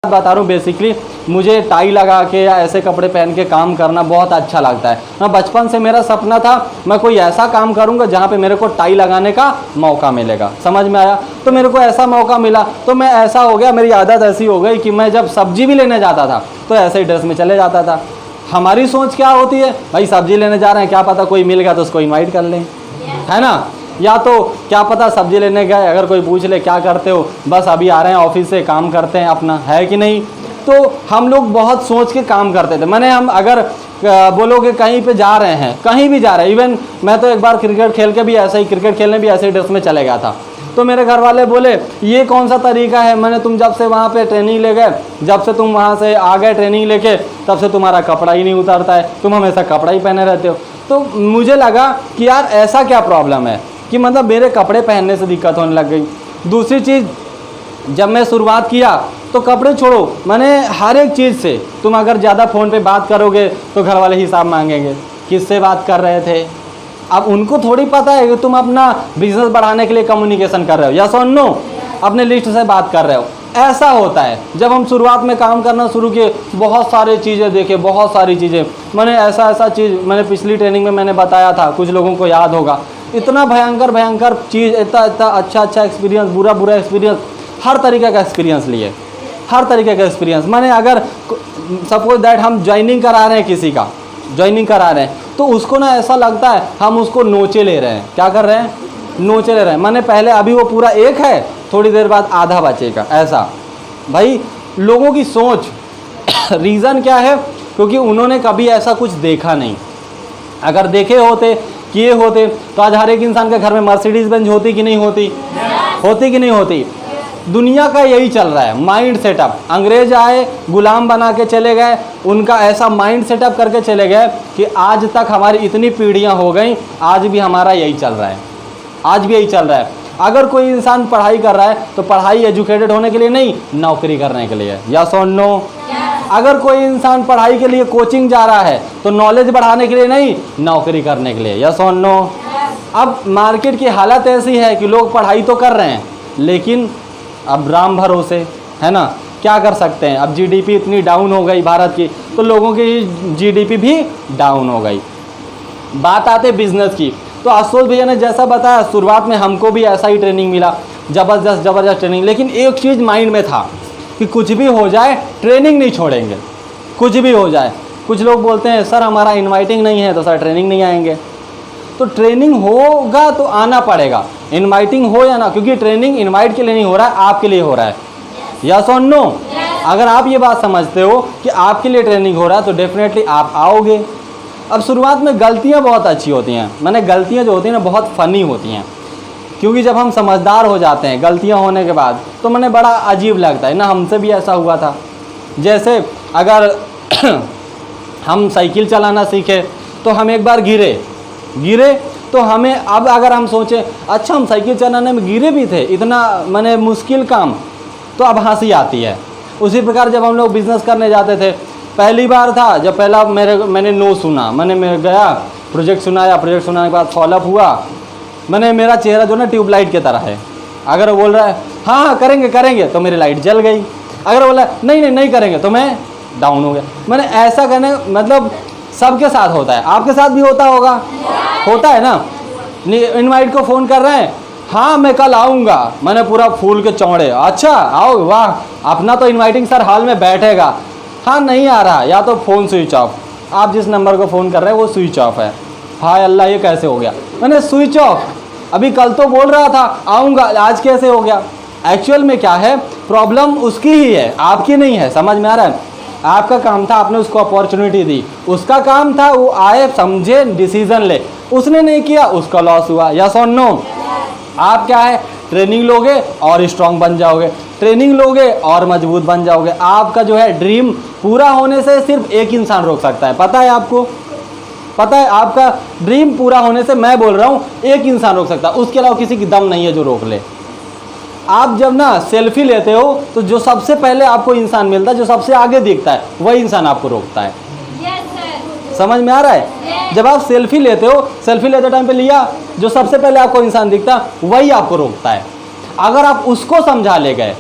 बता रहा हूँ बेसिकली मुझे टाई लगा के या ऐसे कपड़े पहन के काम करना बहुत अच्छा लगता है। मैं बचपन से मेरा सपना था मैं कोई ऐसा काम करूँगा जहाँ पे मेरे को टाई लगाने का मौका मिलेगा। समझ में आया? तो मेरे को ऐसा मौका मिला तो मैं ऐसा हो गया, मेरी आदत ऐसी हो गई कि मैं जब सब्जी भी लेने जाता था तो ऐसे ही ड्रेस में चले जाता था। हमारी सोच क्या होती है, भाई सब्जी लेने जा रहे हैं, क्या पता कोई मिल गया तो उसको इन्वाइट कर लें, है ना। या तो क्या पता सब्जी लेने गए, अगर कोई पूछ ले क्या करते हो, बस अभी आ रहे हैं ऑफिस से, काम करते हैं अपना, है कि नहीं। तो हम लोग बहुत सोच के काम करते थे। मैंने हम अगर बोलोगे कहीं पे जा रहे हैं, कहीं भी जा रहे हैं, इवन मैं तो एक बार क्रिकेट खेल के भी ऐसे ही, क्रिकेट खेलने भी ऐसे ही ड्रेस में चले गया था। तो मेरे घर वाले बोले ये कौन सा तरीका है, मैंने तुम जब से वहाँ पे ट्रेनिंग ले गए, जब से तुम वहाँ से आ गए ट्रेनिंग लेके, तब से तुम्हारा कपड़ा ही नहीं उतरता है, तुम हमेशा कपड़ा ही पहने रहते हो। तो मुझे लगा कि यार ऐसा क्या प्रॉब्लम है कि मतलब मेरे कपड़े पहनने से दिक्कत होने लग गई। दूसरी चीज़, जब मैं शुरुआत किया तो कपड़े छोड़ो, मैंने हर एक चीज़ से, तुम अगर ज़्यादा फ़ोन पे बात करोगे तो घर वाले हिसाब मांगेंगे, किससे बात कर रहे थे। अब उनको थोड़ी पता है कि तुम अपना बिजनेस बढ़ाने के लिए कम्युनिकेशन कर रहे हो, यस और नो, अपने लिस्ट से बात कर रहे हो। ऐसा होता है। जब हम शुरुआत में काम करना शुरू किए, बहुत सारी चीज़ें देखे, बहुत सारी चीज़ें, मैंने ऐसा चीज़ मैंने पिछली ट्रेनिंग में मैंने बताया था, कुछ लोगों को याद होगा। इतना भयंकर चीज़, इतना अच्छा एक्सपीरियंस, बुरा एक्सपीरियंस, हर तरीके का एक्सपीरियंस लिए, हर तरीके का एक्सपीरियंस। मैंने अगर सपोज दैट हम ज्वाइनिंग करा रहे हैं, किसी का ज्वाइनिंग करा रहे हैं, तो उसको ना ऐसा लगता है हम उसको नोचे ले रहे हैं। क्या कर रहे हैं? नोचे ले रहे हैं। मैंने पहले अभी वो पूरा एक है, थोड़ी देर बाद आधा बचेगा, ऐसा। भाई लोगों की सोच रीज़न क्या है? क्योंकि उन्होंने कभी ऐसा कुछ देखा नहीं। अगर देखे होते, किए होते, तो आज हर एक इंसान के घर में मर्सिडीज बेंज होती कि नहीं होती? होती कि नहीं होती? दुनिया का यही चल रहा है माइंड सेटअप। अंग्रेज आए, गुलाम बना के चले गए, उनका ऐसा माइंड सेटअप करके चले गए कि आज तक हमारी इतनी पीढ़ियां हो गई, आज भी हमारा यही चल रहा है, आज भी यही चल रहा है। अगर कोई इंसान पढ़ाई कर रहा है तो पढ़ाई एजुकेटेड होने के लिए नहीं, नौकरी करने के लिए, यस और नो। अगर कोई इंसान पढ़ाई के लिए कोचिंग जा रहा है तो नॉलेज बढ़ाने के लिए नहीं, नौकरी करने के लिए, यस और नो। अब मार्केट की हालत ऐसी है कि लोग पढ़ाई तो कर रहे हैं, लेकिन अब राम भरोसे, है ना, क्या कर सकते हैं। अब जीडीपी इतनी डाउन हो गई भारत की, तो लोगों की जीडीपी भी डाउन हो गई। बात आते बिजनेस की, तो आशुतोष भैया ने जैसा बताया, शुरुआत में हमको भी ऐसा ही ट्रेनिंग मिला, ज़बरदस्त ट्रेनिंग। लेकिन एक चीज़ माइंड में था कि कुछ भी हो जाए ट्रेनिंग नहीं छोड़ेंगे, कुछ भी हो जाए। कुछ लोग बोलते हैं सर हमारा इनवाइटिंग नहीं है तो सर ट्रेनिंग नहीं आएंगे। तो ट्रेनिंग होगा तो आना पड़ेगा, इनवाइटिंग हो या ना, क्योंकि ट्रेनिंग इनवाइट के लिए नहीं हो रहा है, आपके लिए हो रहा है, यस और नो। अगर आप ये बात समझते हो कि आपके लिए ट्रेनिंग हो रहा है तो डेफिनेटली आप आओगे। अब शुरुआत में गलतियाँ बहुत अच्छी होती हैं, मैंने गलतियाँ जो होती हैं ना बहुत फ़नी होती हैं, क्योंकि जब हम समझदार हो जाते हैं गलतियाँ होने के बाद, तो मैंने बड़ा अजीब लगता है ना। हमसे भी ऐसा हुआ था, जैसे अगर हम साइकिल चलाना सीखे तो हम एक बार गिरे तो हमें, अब अगर हम सोचें अच्छा हम साइकिल चलाने में गिरे भी थे, इतना मैंने मुश्किल काम, तो अब हंसी आती है। उसी प्रकार जब हम लोग बिज़नेस करने जाते थे, पहली बार था जब पहला मैंने नो सुना, मैंने गया प्रोजेक्ट सुनाया, प्रोजेक्ट सुनाने के बाद फॉलोअप हुआ, मेरा चेहरा जो ना ट्यूबलाइट की तरह है। अगर वो बोल रहा है हाँ करेंगे तो मेरी लाइट जल गई, अगर बोला नहीं करेंगे तो मैं डाउन हो गया। मैंने ऐसा करने, मतलब सबके साथ होता है, आपके साथ भी होता होगा, होता है ना। इनवाइट को फ़ोन कर रहे हैं, हाँ मैं कल आऊँगा, मैंने पूरा फूल के चौड़े, अच्छा आओ, वाह अपना तो इनवाइटिंग सर हॉल में बैठेगा, हाँ नहीं आ रहा, या तो फ़ोन स्विच ऑफ, आप जिस नंबर को फ़ोन कर रहे हैं वो स्विच ऑफ है। हाय अल्लाह ये कैसे हो गया, मैंने स्विच ऑफ, अभी कल तो बोल रहा था आऊँगा, आज कैसे हो गया। एक्चुअल में क्या है, प्रॉब्लम उसकी ही है, आपकी नहीं है। समझ में आ रहा है? आपका काम था, आपने उसको अपॉर्चुनिटी दी, उसका काम था वो आए, समझे, डिसीजन ले, उसने नहीं किया, उसका लॉस हुआ, यस और नो। आप क्या है, ट्रेनिंग लोगे और स्ट्रांग बन जाओगे, ट्रेनिंग लोगे और मजबूत बन जाओगे। आपका जो है ड्रीम पूरा होने से सिर्फ एक इंसान रोक सकता है, पता है आपको? पता है आपका ड्रीम पूरा होने से, मैं बोल रहा हूँ, एक इंसान रोक सकता है, उसके अलावा किसी की दम नहीं है जो रोक ले। आप जब ना सेल्फी लेते हो तो जो सबसे पहले आपको इंसान मिलता है, जो सबसे आगे दिखता है, वही इंसान आपको रोकता है। समझ में आ रहा है? जब आप सेल्फी लेते हो, सेल्फी लेते टाइम पे लिया, जो सबसे पहले आपको इंसान दिखता है वही आपको रोकता है। अगर आप उसको समझा ले गए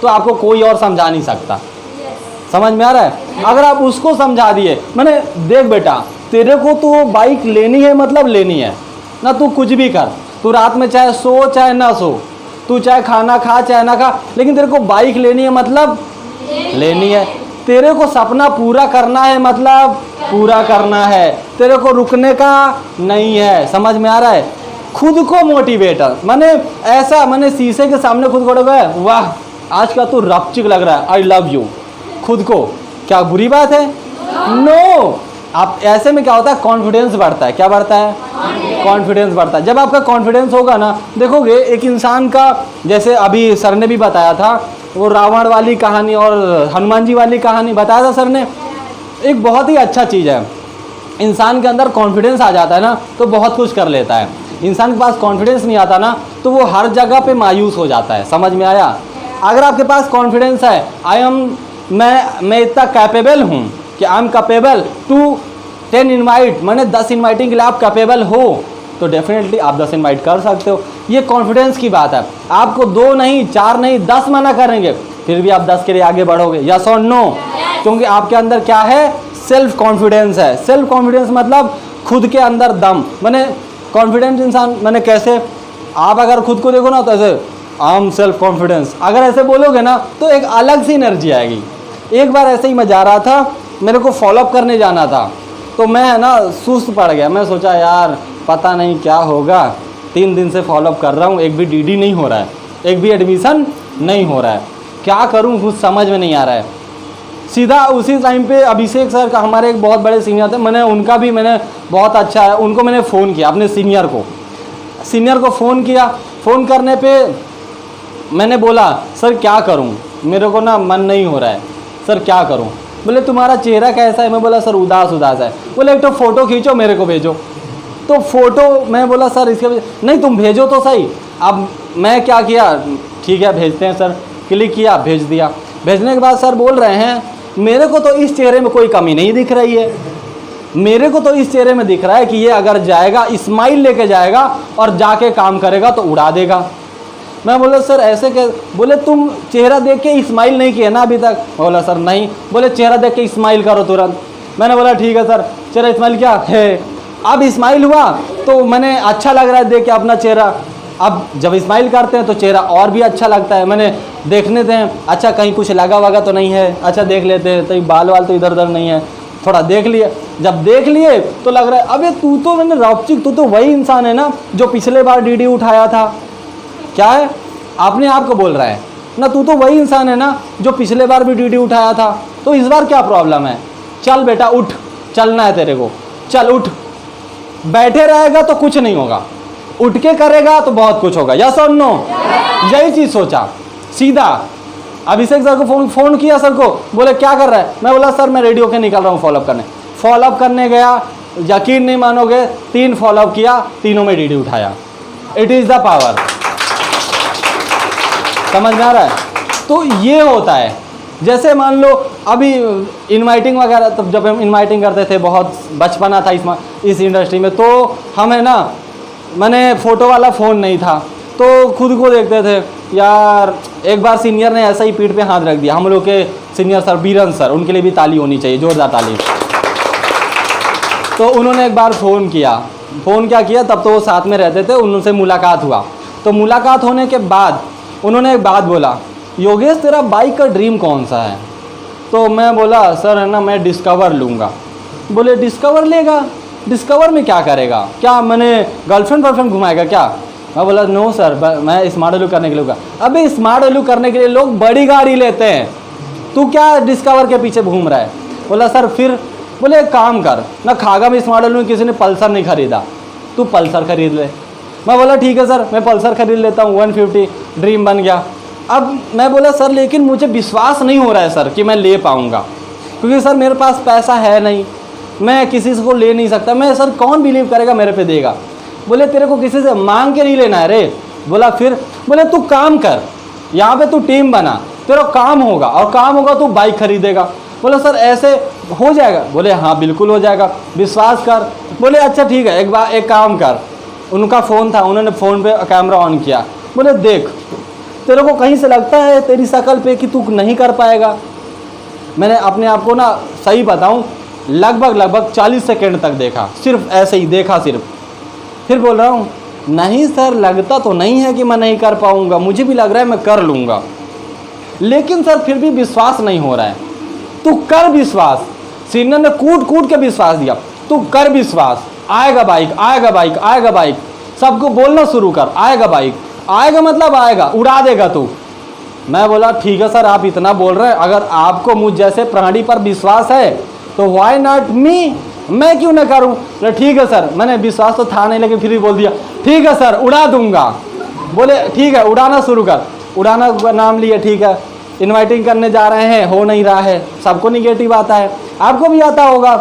तो आपको कोई और समझा नहीं सकता। समझ में आ रहा है? अगर आप उसको समझा दिए, मैंने देख बेटा तेरे को तो बाइक लेनी है मतलब लेनी है ना, तू कुछ भी कर, तू रात में चाहे सो चाहे ना सो, तू चाहे खाना खा चाहे ना खा, लेकिन तेरे को बाइक लेनी है मतलब लेनी है। तेरे को सपना पूरा करना है मतलब पूरा करना है, तेरे को रुकने का नहीं है। समझ में आ रहा है? खुद को मोटिवेटर, मैंने ऐसा, मैंने शीशे के सामने खुद खड़े हुए, वाह आज का तू रपचिक लग रहा है, आई लव यू, खुद को, क्या बुरी बात है? नो। आप ऐसे में क्या होता है, कॉन्फिडेंस बढ़ता है। क्या बढ़ता है? कॉन्फिडेंस बढ़ता है। जब आपका कॉन्फिडेंस होगा ना, देखोगे एक इंसान का, जैसे अभी सर ने भी बताया था वो रावण वाली कहानी और हनुमान जी वाली कहानी बताया था सर ने, एक बहुत ही अच्छा चीज़ है। इंसान के अंदर कॉन्फिडेंस आ जाता है ना तो बहुत कुछ कर लेता है। इंसान के पास कॉन्फिडेंस नहीं आता ना तो वो हर जगह पे मायूस हो जाता है। समझ में आया? अगर आपके पास कॉन्फिडेंस है, मैं इतना कैपेबल हूँ कि I am capable to 10 invite, मैंने 10 इन्वाइटिंग के लिए आप कैपेबल हो, तो डेफिनेटली आप 10 इन्वाइट कर सकते हो। ये कॉन्फिडेंस की बात है। आपको 2 नहीं 4 नहीं 10 मना करेंगे फिर भी आप 10 के लिए आगे बढ़ोगे। यस और नो? क्योंकि आपके अंदर क्या है? सेल्फ कॉन्फिडेंस है। सेल्फ कॉन्फिडेंस मतलब खुद के अंदर दम। मैंने कॉन्फिडेंस इंसान, मैंने कैसे, आप अगर खुद को देखो ना तो ऐसे आई एम सेल्फ कॉन्फिडेंस, अगर ऐसे बोलोगे ना तो एक अलग सी एनर्जी आएगी। एक बार ऐसे ही मैं जा रहा था, मेरे को फॉलोअप करने जाना था, तो मैं है ना सुस्त पड़ गया। मैं सोचा यार पता नहीं क्या होगा, 3 दिन से फॉलोअप कर रहा हूँ, एक भी डीडी नहीं हो रहा है, एक भी एडमिशन नहीं हो रहा है, क्या करूँ कुछ समझ में नहीं आ रहा है। सीधा उसी टाइम पे अभिषेक सर का, हमारे एक बहुत बड़े सीनियर थे, मैंने उनका भी, मैंने बहुत अच्छा है उनको, मैंने फ़ोन किया अपने सीनियर को फ़ोन किया। फ़ोन करने पे मैंने बोला सर क्या करूं, मेरे को ना मन नहीं हो रहा है, सर क्या करूं? बोले तुम्हारा चेहरा कैसा है? मैं बोला सर उदास है। बोले एक तो फ़ोटो खींचो मेरे को भेजो। तो फ़ोटो, मैं बोला सर इसके नहीं तुम भेजो तो सही। अब मैं क्या किया, ठीक है भेजते हैं सर, क्लिक किया, भेज दिया। भेजने के बाद सर बोल रहे हैं मेरे को तो इस चेहरे में कोई कमी नहीं दिख रही है, मेरे को तो इस चेहरे में दिख रहा है कि ये अगर जाएगा, स्माइल लेके जाएगा और जाके काम करेगा तो उड़ा देगा। मैं बोला सर ऐसे क्या? बोले तुम चेहरा देख के स्माइल नहीं किया ना अभी तक? बोला सर नहीं। बोले चेहरा देख के स्माइल करो तुरंत। मैंने बोला ठीक है सर, चेहरा स्माइल क्या है? अब स्माइल हुआ तो मैंने अच्छा लग रहा है देख के अपना चेहरा। अब जब स्माइल करते हैं तो चेहरा और भी अच्छा लगता है। मैंने देखने दें, अच्छा कहीं कुछ लगा वगा तो नहीं है, अच्छा देख लेते हैं, तो बाल वाल तो इधर उधर नहीं है, थोड़ा देख लिए। जब देख लिए तो लग रहा है अबे तू तो, मैंने रॉपचिक तू तो वही इंसान है ना जो पिछले बार डीडी उठाया था। क्या है? अपने आप को बोल रहा है ना, तू तो वही इंसान है ना जो पिछले बार भी डीडी उठाया था, तो इस बार क्या प्रॉब्लम है? चल बेटा उठ, चलना है तेरे को, चल उठ। बैठे रहेगा तो कुछ नहीं होगा, उठ के करेगा तो बहुत कुछ होगा। यस और नो? यही चीज़ सोचा। सीधा अभिषेक सर को फ़ोन किया, सर को बोले क्या कर रहा है? मैं बोला सर मैं रेडियो के निकल रहा हूँ फॉलोअप करने गया। यकीन नहीं मानोगे, 3 फॉलोअप किया, तीनों में डीडी उठाया। It is the power. समझ में आ रहा है? तो ये होता है। जैसे मान लो अभी इनवाइटिंग वगैरह, तब जब हम इनवाइटिंग करते थे, बहुत बचपना था इस इंडस्ट्री में, तो हमें ना, मैंने फ़ोटो वाला फ़ोन नहीं था तो खुद को देखते थे यार। एक बार सीनियर ने ऐसा ही पीठ पे हाथ रख दिया, हम लोग के सीनियर सर बीरन सर, उनके लिए भी ताली होनी चाहिए, जोरदार ताली। तो उन्होंने एक बार फ़ोन क्या किया, तब तो वो साथ में रहते थे, उनसे मुलाकात हुआ। तो मुलाकात होने के बाद उन्होंने एक बात बोला, योगेश तेरा बाइक का ड्रीम कौन सा है? तो मैं बोला सर है ना मैं डिस्कवर लूँगा। बोले डिस्कवर लेगा? डिस्कवर में क्या करेगा? क्या मैंने गर्लफ्रेंड घुमाएगा क्या? मैं बोला नो सर, मैं स्मार्ट वैल्यू करने के लिए लूँगा। अबे स्मार्ट वैल्यू करने के लिए लोग बड़ी गाड़ी लेते हैं, तू क्या डिस्कवर के पीछे घूम रहा है? बोला सर फिर? बोले एक काम कर ना, खागा में स्मार्ट वैल्यू में किसी ने पल्सर नहीं खरीदा, तू पल्सर खरीद ले। मैं बोला ठीक है सर, मैं पल्सर खरीद लेता हूँ, 150 ड्रीम बन गया। अब मैं बोला सर लेकिन मुझे विश्वास नहीं हो रहा है सर कि मैं ले पाऊँगा, क्योंकि सर मेरे पास पैसा है नहीं, मैं किसी को ले नहीं सकता। मैं सर कौन बिलीव करेगा मेरे पे देगा? बोले तेरे को किसी से मांग के नहीं लेना है रे। बोला फिर? बोले तू काम कर, यहाँ पे तू टीम बना, तेरा काम होगा, और काम होगा तू बाइक खरीदेगा। बोला सर ऐसे हो जाएगा? बोले हाँ बिल्कुल हो जाएगा, विश्वास कर। बोले अच्छा ठीक है, एक काम कर। उनका फ़ोन था, उन्होंने फ़ोन पे कैमरा ऑन किया। बोले देख तेरे को कहीं से लगता है तेरी शक्ल पे कि तू नहीं कर पाएगा? मैंने अपने आप को ना सही बताऊं लगभग 40 सेकेंड तक देखा, सिर्फ ऐसे ही देखा सिर्फ। फिर बोल रहा हूँ नहीं सर, लगता तो नहीं है कि मैं नहीं कर पाऊँगा, मुझे भी लग रहा है मैं कर लूँगा, लेकिन सर फिर भी विश्वास नहीं हो रहा है। तू कर विश्वास। सीनियर ने कूट कूट के विश्वास दिया, तू कर विश्वास, आएगा बाइक, आएगा बाइक, आएगा बाइक। सबको बोलना शुरू कर, आएगा बाइक, आएगा मतलब आएगा, उड़ा देगा तू। मैं बोला ठीक है सर, आप इतना बोल रहे हैं, अगर आपको मुझ जैसे प्राणी पर विश्वास है तो व्हाई नॉट मी, मैं क्यों ना करूं। बोले ठीक है सर। मैंने विश्वास तो था नहीं, लेकिन फिर भी बोल दिया ठीक है सर, उड़ा दूंगा। बोले ठीक है, उड़ाना शुरू कर। उड़ाना का नाम लिए, ठीक है, इनवाइटिंग करने जा रहे हैं, हो नहीं रहा है। सबको निगेटिव आता है, आपको भी आता होगा।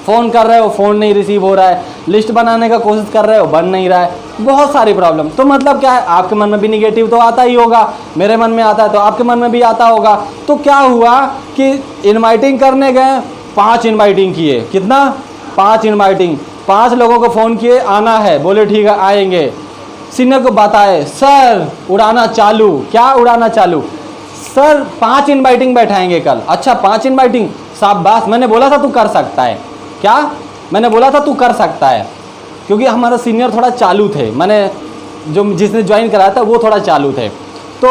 फ़ोन कर रहे हो, फ़ोन नहीं रिसीव हो रहा है, लिस्ट बनाने का कोशिश कर रहे हो, बन नहीं रहा है, बहुत सारी प्रॉब्लम। तो मतलब क्या है, आपके मन में भी निगेटिव तो आता ही होगा, मेरे मन में आता है तो आपके मन में भी आता होगा। तो क्या हुआ कि इनवाइटिंग करने गए, 5 इनवाइटिंग किए, कितना, 5 इनवाइटिंग, 5 लोगों को फ़ोन किए, आना है, बोले ठीक है आएंगे। सीनियर को बताए सर उड़ाना चालू। क्या उड़ाना चालू? सर 5 इनवाइटिंग बैठाएंगे कल। अच्छा 5 इनवाइटिंग, शाबाश, मैंने बोला था तू कर सकता है। क्या? मैंने बोला था तू कर सकता है, क्योंकि हमारा सीनियर थोड़ा चालू थे, मैंने जो जिसने ज्वाइन कराया था वो थोड़ा चालू थे, तो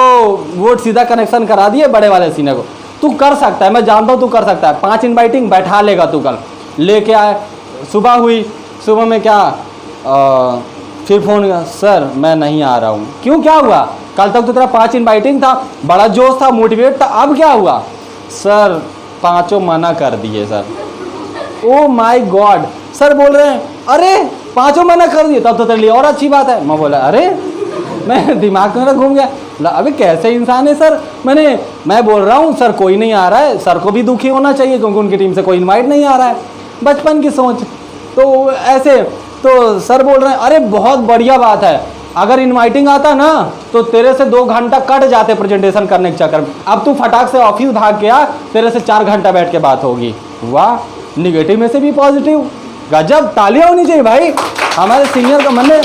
वो सीधा कनेक्शन करा दिए बड़े वाले सीनियर को। तू कर सकता है, मैं जानता हूँ तू कर सकता है, 5 इनवाइटिंग बैठा लेगा तू कल। लेके आए, सुबह हुई, सुबह में क्या फिर फ़ोन किया, सर मैं नहीं आ रहा हूँ। क्यों, क्या हुआ? कल तक तो तेरा 5 इनवाइटिंग था, बड़ा जोश था, मोटिवेट था, अब क्या हुआ? सर 5 मना कर दिए sir. Oh my God, sir बोल रहे हैं अरे 5 मना कर दिए, तब तो तेरे लिए और अच्छी बात है। मैं बोला अरे, मैं दिमाग में घूम गया, अबे कैसे इंसान है सर। मैं बोल रहा हूँ सर कोई नहीं आ रहा है, सर को भी दुखी होना चाहिए क्योंकि उनकी टीम से कोई इनवाइट नहीं आ रहा है, बचपन की सोच। तो ऐसे तो सर बोल रहे हैं अरे बहुत बढ़िया बात है, अगर इनवाइटिंग आता ना तो तेरे से 2 घंटा कट जाते प्रेजेंटेशन करने के चक्कर में, अब तू फटाक से ऑफिस भाग गया, तेरे से 4 घंटा बैठ के बात होगी। वाह, निगेटिव में से भी पॉजिटिव, गजब, तालियां होनी चाहिए भाई। हमारे सीनियर का मन है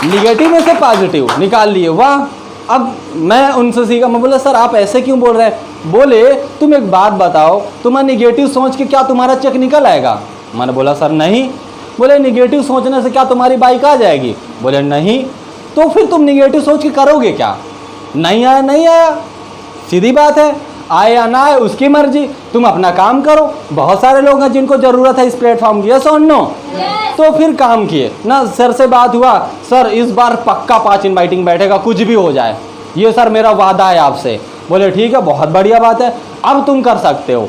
निगेटिव में से पॉजिटिव निकाल लिए, वाह। अब मैं उनसे सीखा, मैं बोला सर आप ऐसे क्यों बोल रहे हैं? बोले तुम एक बात बताओ, तुम्हारा निगेटिव सोच के क्या तुम्हारा चेक निकल आएगा? मैंने बोला सर नहीं। बोले निगेटिव सोचने से क्या तुम्हारी बाइक आ जाएगी? बोले नहीं। तो फिर तुम निगेटिव सोच के करोगे क्या? नहीं आया नहीं आया, सीधी बात है, आए या ना आए उसकी मर्जी, तुम अपना काम करो। बहुत सारे लोग हैं जिनको ज़रूरत है इस प्लेटफॉर्म की, यस और नो? तो फिर काम किए ना, सर से बात हुआ, सर इस बार पक्का 5 इनवाइटिंग बैठेगा, कुछ भी हो जाए, ये सर मेरा वादा है आपसे। बोले ठीक है, बहुत बढ़िया बात है, अब तुम कर सकते हो।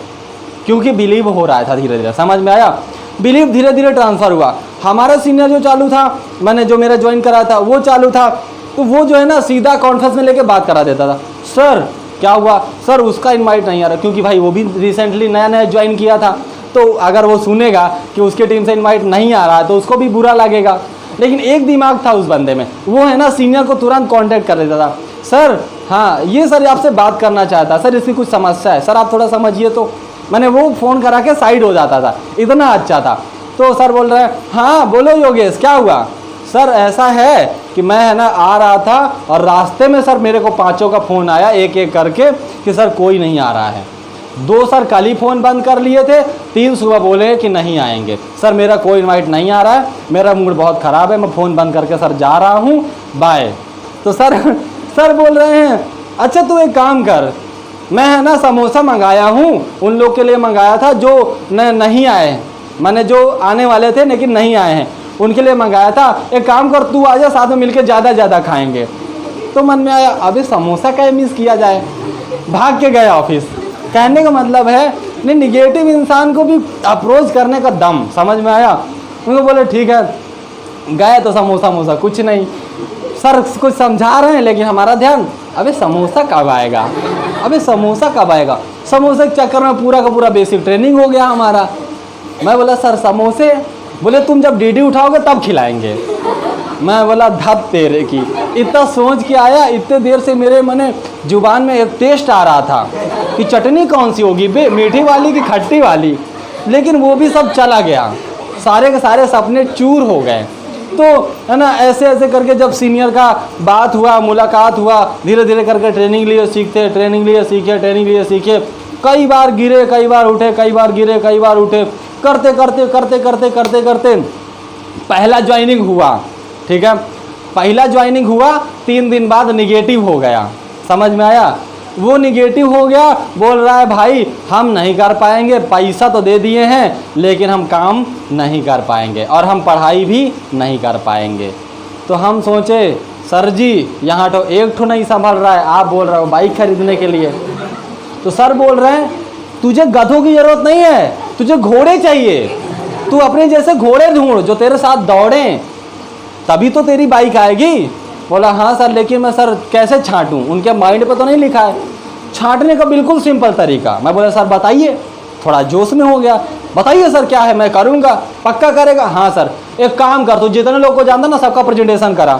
क्योंकि बिलीव हो रहा था धीरे धीरे, समझ में आया, बिलीव धीरे धीरे ट्रांसफ़र हुआ। हमारा सीनियर जो चालू था, मैंने जो मेरा ज्वाइन करा था वो चालू था, तो वो जो है ना सीधा कॉन्फ्रेंस में लेके बात करा देता था। सर क्या हुआ? सर उसका इनवाइट नहीं आ रहा, क्योंकि भाई वो भी रिसेंटली नया नया ज्वाइन किया था, तो अगर वो सुनेगा कि उसके टीम से इनवाइट नहीं आ रहा है तो उसको भी बुरा लगेगा। लेकिन एक दिमाग था उस बंदे में, वो है ना सीनियर को तुरंत कांटेक्ट कर देता था, सर हाँ ये सर आपसे बात करना चाहता, सर इसकी कुछ समस्या है, सर आप थोड़ा समझिए। तो मैंने वो फ़ोन करा के साइड हो जाता था, इतना अच्छा था। तो सर बोल रहे हैं हाँ बोलो योगेश क्या हुआ? सर ऐसा है कि मैं है ना आ रहा था और रास्ते में सर मेरे को 5 का फ़ोन आया एक एक करके कि सर कोई नहीं आ रहा है। 2 सर कल ही फ़ोन बंद कर लिए थे, 3 सुबह बोले कि नहीं आएंगे, सर मेरा कोई इनवाइट नहीं आ रहा है, मेरा मूड बहुत ख़राब है, मैं फ़ोन बंद करके सर जा रहा हूँ, बाय। तो सर बोल रहे हैं अच्छा तू एक काम कर, मैं है ना समोसा मंगाया हूँ, उन लोग के लिए मंगाया था जो नहीं आए, मैंने जो आने वाले थे लेकिन नहीं आए हैं उनके लिए मंगाया था, एक काम कर तू आजा, साथ में मिलके ज़्यादा खाएंगे। तो मन में आया अभी समोसा क्या मिस किया जाए, भाग के गया ऑफिस। कहने का मतलब है नहीं, निगेटिव इंसान को भी अप्रोच करने का दम, समझ में आया? उनको बोले ठीक है, गए तो समोसा कुछ नहीं, सर कुछ समझा रहे हैं लेकिन हमारा ध्यान अबे समोसा कब आएगा, अबे समोसा कब आएगा। समोसे के चक्कर में पूरा का पूरा बेसिक ट्रेनिंग हो गया हमारा। मैं बोला सर समोसे? बोले तुम जब डीडी उठाओगे तब खिलाएंगे। मैं बोला धप तेरे की, इतना सोच के आया, इतने देर से मेरे मने जुबान में एक टेस्ट आ रहा था कि चटनी कौन सी होगी बे, मीठी वाली कि खट्टी वाली, लेकिन वो भी सब चला गया, सारे के सारे सपने चूर हो गए। तो है ना ऐसे करके जब सीनियर का बात हुआ, मुलाकात हुआ, धीरे धीरे करके ट्रेनिंग लिए सीखे, कई बार गिरे, कई बार उठे, कई बार गिरे, कई बार उठे, करते करते करते करते करते करते पहला ज्वाइनिंग हुआ, ठीक है। पहला ज्वाइनिंग हुआ, 3 दिन बाद निगेटिव हो गया, समझ में आया। वो निगेटिव हो गया, बोल रहा है भाई हम नहीं कर पाएंगे, पैसा तो दे दिए हैं लेकिन हम काम नहीं कर पाएंगे और हम पढ़ाई भी नहीं कर पाएंगे। तो हम सोचे सर जी यहाँ तो एक ठो नहीं संभल रहा है, आप बोल रहे हो बाइक खरीदने के लिए। तो सर बोल रहे हैं तुझे गधों की ज़रूरत नहीं है, तुझे घोड़े चाहिए, तू अपने जैसे घोड़े ढूंढ जो तेरे साथ दौड़ें, तभी तो तेरी बाइक आएगी। बोला हाँ सर, लेकिन मैं सर कैसे छांटूं, उनके माइंड पे तो नहीं लिखा है छांटने का बिल्कुल सिंपल तरीका। मैं बोला सर बताइए, थोड़ा जोश में हो गया, बताइए सर क्या है, मैं करूँगा, पक्का करेगा। हाँ सर एक काम कर, तू जितने लोग को जानता ना सबका प्रेजेंटेशन करा,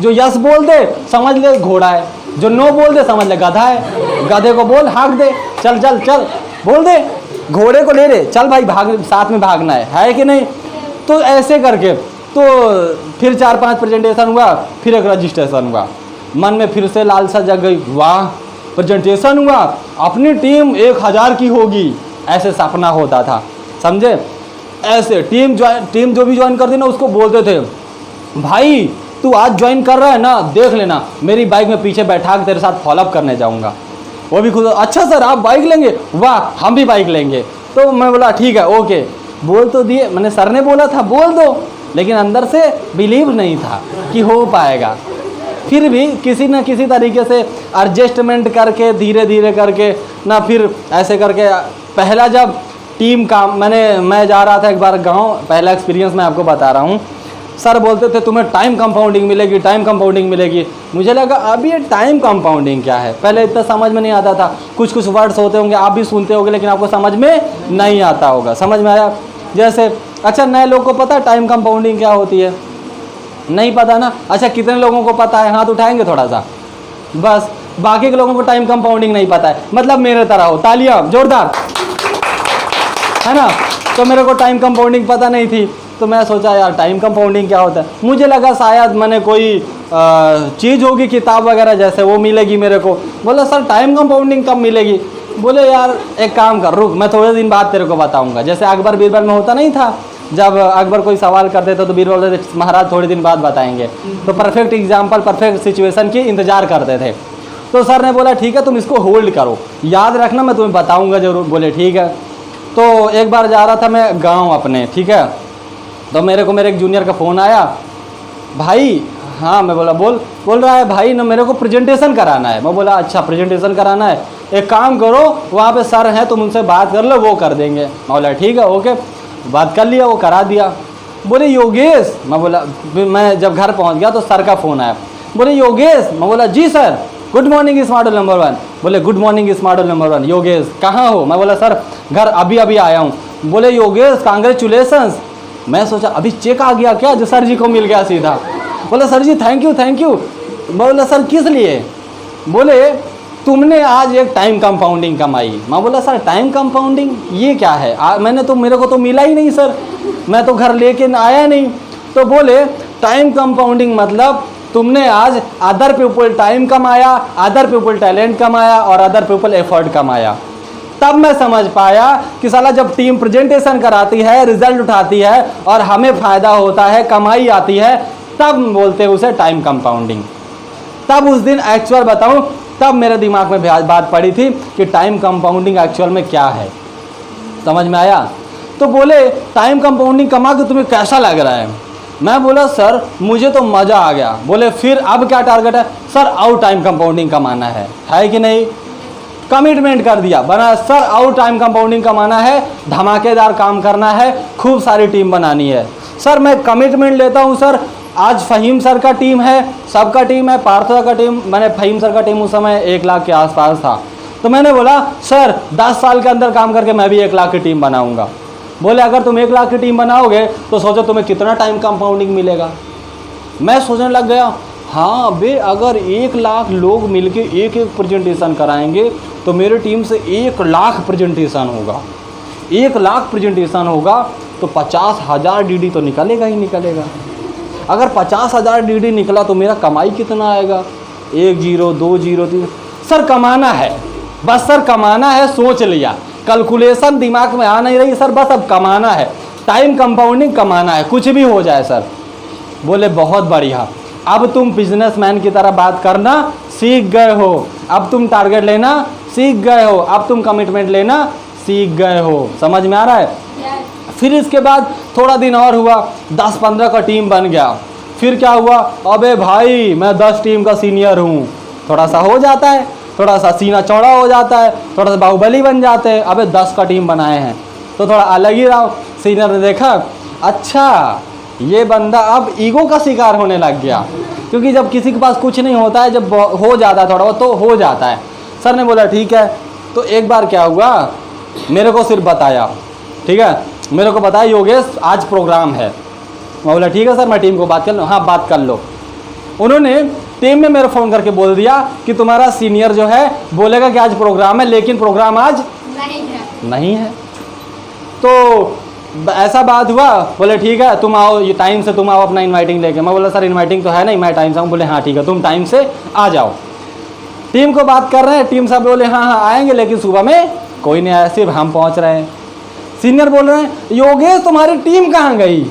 जो यस बोल दे समझ ले घोड़ा है, जो नो बोल दे समझ ले गधा है, गधे को बोल हाँक दे, चल चल चल बोल दे, घोड़े को ले ले, चल भाई भाग, साथ में भागना है कि नहीं। तो ऐसे करके तो फिर 4-5 प्रेजेंटेशन हुआ, फिर एक रजिस्ट्रेशन हुआ। मन में फिर से लालसा जग गई, वाह प्रेजेंटेशन हुआ, अपनी टीम 1000 की होगी, ऐसे सपना होता था, समझे। ऐसे टीम जो भी ज्वाइन करती ना उसको बोलते थे भाई तू आज ज्वाइन कर रहा है ना, देख लेना मेरी बाइक में पीछे बैठा के तेरे साथ फॉलोअप करने जाऊँगा। वो भी खुद अच्छा सर आप बाइक लेंगे, वाह हम भी बाइक लेंगे। तो मैं बोला ठीक है ओके, बोल तो दिए, मैंने सर ने बोला था बोल दो, लेकिन अंदर से बिलीव नहीं था कि हो पाएगा। फिर भी किसी न किसी तरीके से एडजस्टमेंट करके धीरे धीरे करके ना, फिर ऐसे करके पहला जब टीम का मैं जा रहा था एक बार गांव, पहला एक्सपीरियंस मैं आपको बता रहा हूँ। सर बोलते थे तुम्हें टाइम कंपाउंडिंग मिलेगी, टाइम कंपाउंडिंग मिलेगी। मुझे लगा अब ये टाइम कंपाउंडिंग क्या है, पहले इतना समझ में नहीं आता था। कुछ कुछ वर्ड्स होते होंगे आप भी सुनते होंगे लेकिन आपको समझ में नहीं आता होगा। समझ में आया? जैसे अच्छा नए लोग को पता है टाइम कंपाउंडिंग क्या होती है? नहीं पता ना? अच्छा कितने लोगों को पता है, हाथ उठाएंगे थोड़ा सा, बस। बाकी के लोगों को टाइम कंपाउंडिंग नहीं पता है, मतलब मेरे तरह हो। तालियां जोरदार, है ना। तो मेरे को टाइम कंपाउंडिंग पता नहीं थी, तो मैं सोचा यार टाइम कंपाउंडिंग क्या होता है। मुझे लगा शायद मैंने कोई चीज़ होगी किताब वगैरह जैसे वो मिलेगी मेरे को। बोला सर टाइम कंपाउंडिंग कब मिलेगी? बोले यार एक काम कर, रुक मैं थोड़े दिन बाद तेरे को बताऊंगा। जैसे अकबर बीरबल में होता नहीं था, जब अकबर कोई सवाल करते थे तो बीरबल बोलते महाराज थोड़े दिन बाद बताएंगे। तो परफेक्ट एग्जाम्पल, परफेक्ट सिचुएशन की इंतजार करते थे। तो सर ने बोला ठीक है तुम इसको होल्ड करो, याद रखना मैं तुम्हें बताऊँगा ज़रूर। बोले ठीक है। तो एक बार जा रहा था मैं गाँव अपने, ठीक है, तो मेरे को मेरे एक जूनियर का फ़ोन आया, भाई हाँ। मैं बोला बोल रहा है भाई ना मेरे को प्रेजेंटेशन कराना है। मैं बोला अच्छा प्रेजेंटेशन कराना है, एक काम करो वहाँ पे सर हैं तुम उनसे बात कर लो वो कर देंगे। मैं बोला ठीक है ओके, बात कर लिया, वो करा दिया। बोले योगेश, मैं बोला, मैं जब घर पहुँच गया तो सर का फ़ोन आया। बोले योगेश, मैं बोला जी sir, good morning smart roll number 1। बोले good morning smart roll number 1, Yogesh कहाँ हो? मैं बोला सर घर अभी अभी आया हूँ। बोले योगेश कांग्रेचुलेसन्स। मैं सोचा अभी चेक आ गया क्या जो सर जी को मिल गया सीधा। बोला sir ji thank you thank you. बोला सर किस लिए? बोले तुमने आज एक टाइम कंपाउंडिंग कमाई। मैं बोला सर टाइम कंपाउंडिंग ये क्या है? मैंने तो, मेरे को तो मिला ही नहीं सर, मैं तो घर लेके आया नहीं। तो बोले टाइम कंपाउंडिंग मतलब तुमने आज अदर पीपल टाइम कमाया, अदर पीपल टैलेंट कमाया और अदर पीपल एफर्ट कमाया। तब मैं समझ पाया कि साला जब टीम प्रेजेंटेशन कराती है, रिजल्ट उठाती है और हमें फ़ायदा होता है, कमाई आती है, तब बोलते हैं उसे टाइम कंपाउंडिंग। तब उस दिन एक्चुअल बताऊं, तब मेरे दिमाग में बात पड़ी थी कि टाइम कंपाउंडिंग एक्चुअल में क्या है। समझ में आया? तो बोले टाइम कंपाउंडिंग कमा के तुम्हें कैसा लग रहा है? मैं बोला सर मुझे तो मज़ा आ गया। बोले फिर अब क्या टारगेट है? सर और टाइम कंपाउंडिंग कमाना है कि नहीं? कमिटमेंट कर दिया, बना सर और टाइम कंपाउंडिंग कमाना है, धमाकेदार काम करना है, खूब सारी टीम बनानी है। सर मैं कमिटमेंट लेता हूँ सर, आज फ़हीम सर का टीम है, सबका टीम है, पार्थो का टीम, मैंने फ़हीम सर का टीम उस समय 1 लाख के आसपास था। तो मैंने बोला सर 10 साल के अंदर काम करके मैं भी 1 लाख की टीम बनाऊँगा। बोले अगर तुम 1 लाख की टीम बनाओगे तो सोचो तुम्हें कितना टाइम कंपाउंडिंग मिलेगा। मैं सोचने लग गया हाँ बे, अगर 1 लाख लोग मिलके एक प्रेजेंटेशन कराएंगे तो मेरी टीम से 1 लाख प्रेजेंटेशन होगा। 1 लाख प्रेजेंटेशन होगा तो 50,000 DD तो निकलेगा ही निकलेगा। अगर 50,000 DD निकला तो मेरा कमाई कितना आएगा? 1 0 2 0 3। सर कमाना है, बस सर कमाना है, सोच लिया, कैलकुलेशन दिमाग में आ नहीं रही सर, बस अब कमाना है, टाइम कंपाउंडिंग कमाना है, कुछ भी हो जाए सर। बोले बहुत बढ़िया, अब तुम बिजनेसमैन की तरह बात करना सीख गए हो, अब तुम टारगेट लेना सीख गए हो, अब तुम कमिटमेंट लेना सीख गए हो। समझ में आ रहा है? फिर इसके बाद थोड़ा दिन और हुआ, 10-15 का टीम बन गया। फिर क्या हुआ, अबे भाई मैं 10 टीम का सीनियर हूँ, थोड़ा सा हो जाता है, थोड़ा सा सीना चौड़ा हो जाता है, थोड़ा सा बाहुबली बन जाते हैं। अबे 10 का टीम बनाए हैं तो थोड़ा अलग ही रहो। सीनियर ने देखा, अच्छा ये बंदा अब ईगो का शिकार होने लग गया, क्योंकि जब किसी के पास कुछ नहीं होता है, जब हो जाता है थोड़ा बहुत तो हो जाता है। सर ने बोला ठीक है। तो एक बार क्या हुआ, मेरे को सिर्फ बताया, ठीक है, मेरे को बताया योगेश आज प्रोग्राम है। मैं बोला ठीक है सर, मैं टीम को बात कर लूँ। हाँ बात कर लो। उन्होंने टीम में मेरे फ़ोन करके बोल दिया कि तुम्हारा सीनियर जो है बोलेगा कि आज प्रोग्राम है, लेकिन प्रोग्राम आज नहीं है। तो ऐसा बात हुआ। बोले ठीक है तुम आओ, ये टाइम से तुम आओ अपना इनवाइटिंग लेके। मैं बोला सर इनवाइटिंग तो है नहीं, मैं टाइम से आऊँ। बोले हाँ ठीक है तुम टाइम से आ जाओ। टीम को बात कर रहे हैं, टीम सब बोले हाँ आएंगे, लेकिन सुबह में कोई नहीं आया, सिर्फ हम पहुँच रहे हैं। सीनियर बोल रहे हैं योगेश तुम्हारी टीम कहाँ गई?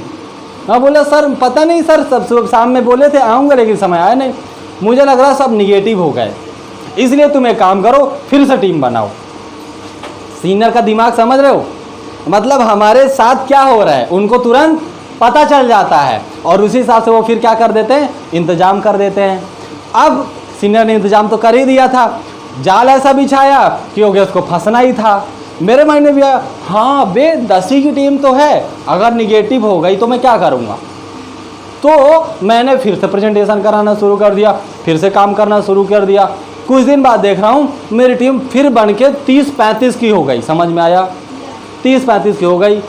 मैं बोला सर पता नहीं सर, सब सुबह शाम में बोले थे आऊँगा, लेकिन समय आया नहीं। मुझे लग रहा सब निगेटिव हो गए, इसलिए तुम एक काम करो फिर से टीम बनाओ। सीनियर का दिमाग समझ रहे हो, मतलब हमारे साथ क्या हो रहा है उनको तुरंत पता चल जाता है, और उसी हिसाब से वो फिर क्या कर देते हैं, इंतजाम कर देते हैं। अब सीनियर ने इंतजाम तो कर ही दिया था, जाल ऐसा बिछाया कि योगेश को फंसना ही था। मेरे माइंड में भी आया, हाँ बे 10 ही की टीम तो है, अगर निगेटिव हो गई तो मैं क्या करूँगा। तो मैंने फिर से प्रेजेंटेशन कराना शुरू कर दिया, फिर से काम करना शुरू कर दिया। कुछ दिन बाद देख रहा हूँ मेरी टीम फिर बन के 30-35 की हो गई। समझ में आया? 30-35 की हो गई।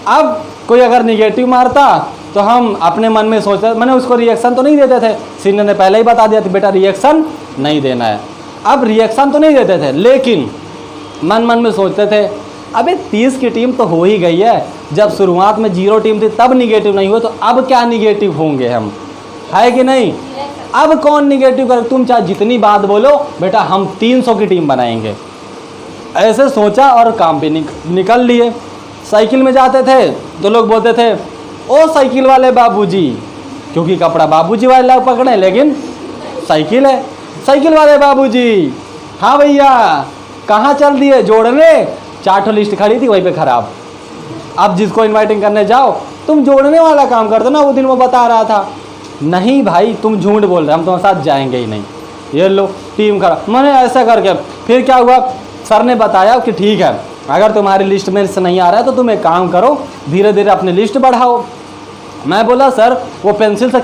अब कोई अगर निगेटिव मारता तो हम अपने मन में सोचते, मैंने उसको रिएक्शन तो नहीं देते थे, सीनियर ने पहले ही बता दिया था बेटा रिएक्शन नहीं देना है। अब रिएक्शन तो नहीं देते थे, लेकिन मन मन में सोचते थे अबे 30 की टीम तो हो ही गई है, जब शुरुआत में 0 टीम थी तब निगेटिव नहीं हुए, तो अब क्या निगेटिव होंगे हम, है कि नहीं? अब कौन निगेटिव कर, तुम चाहे जितनी बात बोलो बेटा हम 300 की टीम बनाएंगे। ऐसे सोचा और काम पे निकल लिए। साइकिल में जाते थे तो लोग बोलते थे ओ साइकिल वाले बाबूजी, क्योंकि कपड़ा बाबूजी वाले लोग पकड़े, लेकिन साइकिल है। साइकिल वाले बाबूजी, हाँ भैया कहाँ चल दिए जोड़ने, 4 लिस्ट खड़ी थी वहीं पे खराब। अब जिसको इनवाइटिंग करने जाओ तुम जोड़ने वाला काम कर दो ना, वो दिन वो बता रहा था। नहीं भाई तुम झूठ बोल रहे, हम तुम्हारे साथ जाएंगे ही नहीं, ये लो टीम खराब। मैंने ऐसा करके फिर क्या हुआ, सर ने बताया कि ठीक है अगर तुम्हारी लिस्ट में से नहीं आ रहा है तो तुम एक काम करो, धीरे धीरे अपनी लिस्ट बढ़ाओ। मैं बोला सर वो पेंसिल से